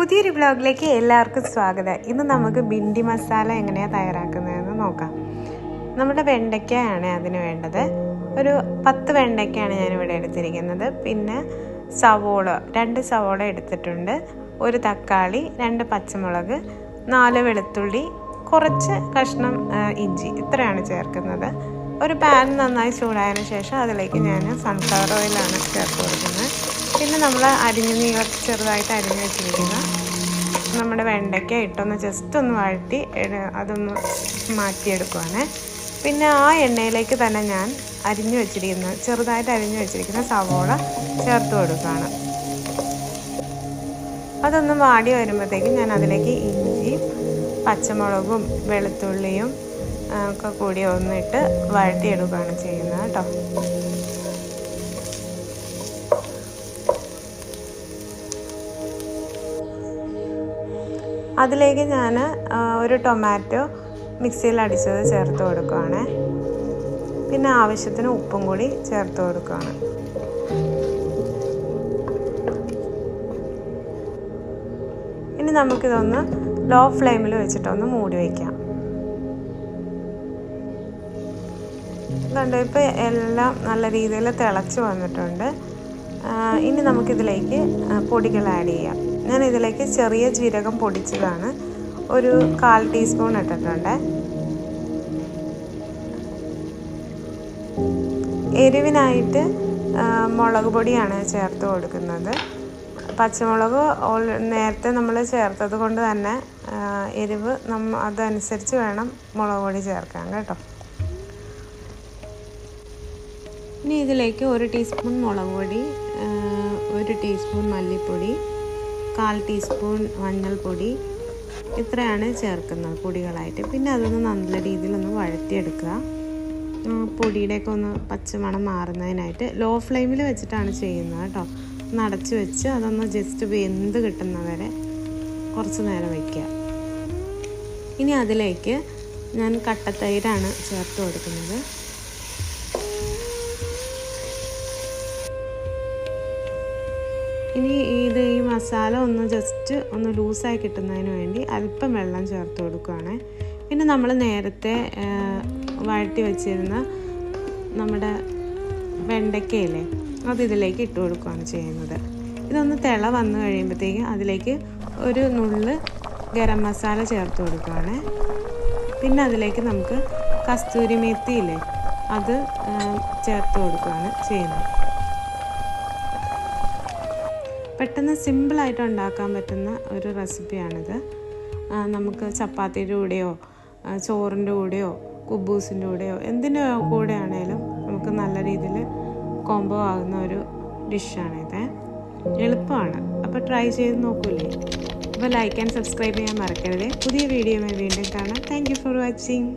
പുതിയൊരു വ്ലോഗിലേക്ക് എല്ലാവർക്കും സ്വാഗതം. ഇന്ന് നമുക്ക് ബിണ്ടി മസാല എങ്ങനെയാണ് തയ്യാറാക്കുന്നതെന്ന് നോക്കാം. നമ്മുടെ വെണ്ടയ്ക്കയാണ് അതിന് വേണ്ടത്. ഒരു 10 വെണ്ടയ്ക്കയാണ് ഞാനിവിടെ എടുത്തിരിക്കുന്നത്. പിന്നെ സവോള 2 സവോള എടുത്തിട്ടുണ്ട്, ഒരു തക്കാളി, 2 പച്ചമുളക്, 4 വെളുത്തുള്ളി, കുറച്ച് കഷ്ണം ഇഞ്ചി, ഇത്രയാണ് ചേർക്കുന്നത്. ഒരു പാൻ നന്നായി ചൂടായതിനു ശേഷം അതിലേക്ക് ഞാൻ സൺഫ്ലവർ ഓയിലാണ് ചേർത്ത് കൊടുക്കുന്നത്. പിന്നെ നമ്മൾ ചെറുതായിട്ട് അരിഞ്ഞ് വെച്ചിരിക്കുന്ന നമ്മുടെ വെണ്ടയ്ക്ക ഇട്ടൊന്ന് ജസ്റ്റ് ഒന്ന് വഴറ്റി അതൊന്ന് മാറ്റിയെടുക്കുവാണ്. പിന്നെ ആ എണ്ണയിലേക്ക് തന്നെ ഞാൻ ചെറുതായിട്ട് അരിഞ്ഞു വെച്ചിരിക്കുന്ന സവോള ചേർത്ത് കൊടുക്കുകയാണ്. അതൊന്ന് വാടി വരുമ്പോഴത്തേക്കും ഞാൻ അതിലേക്ക് ഇഞ്ചിയും പച്ചമുളകും വെളുത്തുള്ളിയും ഒക്കെ കൂടി ഒന്നിട്ട് വഴറ്റിയെടുക്കുകയാണ് ചെയ്യുന്നത് കേട്ടോ. അതിലേക്ക് ഞാൻ ഒരു ടൊമാറ്റോ മിക്സിയിൽ അടിച്ചത് ചേർത്ത് കൊടുക്കുകയാണ്. പിന്നെ ആവശ്യത്തിന് ഉപ്പും കൂടി ചേർത്ത് കൊടുക്കുകയാണ്. ഇനി നമുക്കിതൊന്ന് ലോ ഫ്ലെയിമിൽ വെച്ചിട്ടൊന്ന് മൂടി വയ്ക്കാം. കണ്ടോ, ഇപ്പോൾ എല്ലാം നല്ല രീതിയിൽ തിളച്ച് വന്നിട്ടുണ്ട്. ഇനി നമുക്കിതിലേക്ക് പൊടികൾ ആഡ് ചെയ്യാം. ഞാൻ ഇതിലേക്ക് ചെറിയ ജീരകം പൊടിച്ചതാണ് ഒരു 1/4 ടീസ്പൂൺ ഇട്ടിട്ടുണ്ട്. എരിവിനായിട്ട് മുളക് പൊടിയാണ് ചേർത്ത് കൊടുക്കുന്നത്. പച്ചമുളക് നേരത്തെ നമ്മൾ ചേർത്തത് കൊണ്ട് തന്നെ എരിവ് അതനുസരിച്ച് വേണം മുളക് പൊടി ചേർക്കാൻ കേട്ടോ. ഇനി ഇതിലേക്ക് 1 ടീസ്പൂൺ മുളക് പൊടി, 1 ടീസ്പൂൺ മല്ലിപ്പൊടി, 1/4 ടീസ്പൂൺ മഞ്ഞൾപ്പൊടി, ഇത്രയാണ് ചേർക്കുന്നത് പൊടികളായിട്ട്. പിന്നെ അതൊന്ന് നല്ല രീതിയിലൊന്ന് വഴറ്റിയെടുക്കുക. പൊടിയുടെയൊക്കെ ഒന്ന് പച്ചമണം മാറുന്നതിനായിട്ട് ലോ ഫ്ലെയിമിൽ വെച്ചിട്ടാണ് ചെയ്യുന്നത് കേട്ടോ. ഒന്ന് അടച്ച് വെച്ച് അതൊന്ന് ജസ്റ്റ് വെന്ത് കിട്ടുന്നവരെ കുറച്ച് നേരം വയ്ക്കുക. ഇനി അതിലേക്ക് ഞാൻ കട്ടത്തൈരാണ് ചേർത്ത് കൊടുക്കുന്നത്. ഇനി ഈ മസാല ഒന്ന് ജസ്റ്റ് ഒന്ന് ലൂസായി കിട്ടുന്നതിന് വേണ്ടി അല്പം വെള്ളം ചേർത്ത് കൊടുക്കുകയാണ്. പിന്നെ നമ്മൾ നേരത്തെ വഴറ്റി വെച്ചിരുന്ന നമ്മുടെ വെണ്ടയ്ക്കയില്ലേ, അത് ഇതിലേക്ക് ഇട്ട് കൊടുക്കുകയാണ് ചെയ്യുന്നത്. ഇതൊന്ന് തിള വന്ന് കഴിയുമ്പോഴത്തേക്കും അതിലേക്ക് ഒരു നുള്ള് ഗരം മസാല ചേർത്ത് കൊടുക്കുകയാണ്. പിന്നെ അതിലേക്ക് നമുക്ക് കസ്തൂരി മേത്തിയില്ലേ, അത് ചേർത്ത് കൊടുക്കുകയാണ് ചെയ്യുന്നത്. പെട്ടെന്ന് സിമ്പിളായിട്ട് ഉണ്ടാക്കാൻ പറ്റുന്ന ഒരു റെസിപ്പിയാണിത്. നമുക്ക് ചപ്പാത്തിയുടെ കൂടെയോ ചോറിൻ്റെ കൂടെയോ കുബൂസിൻ്റെ കൂടെയോ എന്തിൻ്റെ കൂടെ ആണെങ്കിലും നമുക്ക് നല്ല രീതിയിൽ കോംബോ ആകുന്ന ഒരു ഡിഷാണിത്. എളുപ്പമാണ്. അപ്പോൾ ട്രൈ ചെയ്ത് നോക്കൂലേ. അപ്പോൾ ലൈക്ക് ആൻഡ് സബ്സ്ക്രൈബ് ചെയ്യാൻ മറക്കരുത്. പുതിയ വീഡിയോയുമായി വീണ്ടും കാണാം. Thank you for watching.